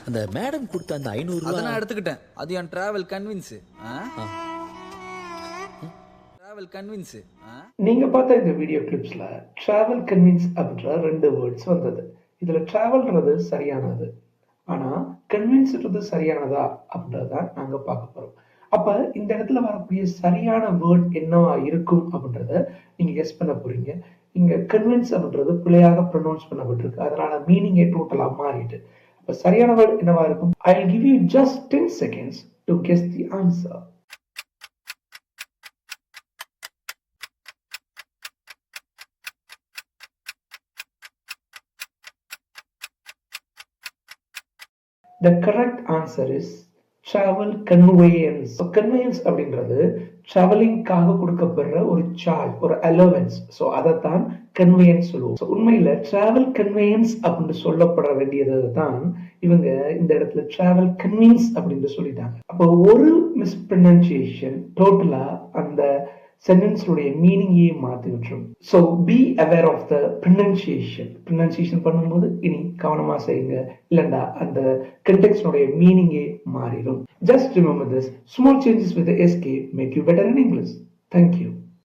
அந்த மேடம் கொடுத்த அந்த 500 அதை ரூபா நான் எடுத்துக்கிட்டேன். அது என் டிராவல் கன்வின்ஸ். Travel convince. நீங்க பார்த்த இந்த வீடியோ கிளிப்ஸ்ல டிராவல் கன்வின்ஸ் அப்படின்ற 2 வேர்ட்ஸ் வந்தது. இதுல டிராவல்ன்றது சரியானது, ஆனா கன்வின்ஸ்ன்றது சரியானதா அப்படின்றத நாங்க பார்க்க போறோம். அப்ப இந்த இடத்துல வரக்கூடிய சரியான வேர்ட் என்னவா இருக்கும் அப்படின்றத நீங்க கெஸ் பண்ண போறீங்க. இங்க கன்வின்ஸ் அப்படின்றது பிழையாக ப்ரொனவுன்ஸ் பண்ணப்பட்டிருக்கு, அதனால மீனிங்கே டோட்டலா மாறிட்டு. அப்ப சரியான வேர்ட் என்னவா இருக்கும்? I will give you just 10 seconds to guess the answer. The correct answer is travel conveyance. So conveyance அப்படின்றது டிராவலிங்காக கொடுக்கப்படுற ஒரு சார்ஜ், ஒரு அலோவன்ஸ். ஸோ அதைத்தான் கன்வேயன்ஸ் சொல்லுவோம். ஸோ உண்மையில டிராவல் கன்வேயன்ஸ் அப்படின்னு சொல்லப்பட வேண்டியது தான் இவங்க இந்த இடத்துல டிராவல் கன்வீன்ஸ் அப்படின்னு சொல்லிட்டாங்க. அப்போ ஒரு மிஸ்ப்ரனன்சியேஷன் டோட்டலா அந்த சென்டென்ஸுடைய மீனிங்கே மாற்றி விட்டுரும். So be aware of the pronunciation பண்ணும்போது இனி கவனமா செய்யுங்க, இல்லைண்டா அந்த கண்டெக்ஸ்டுடைய மீனிங்கே மாறிடும். Just remember this, small changes with SK make you better in English. Thank you.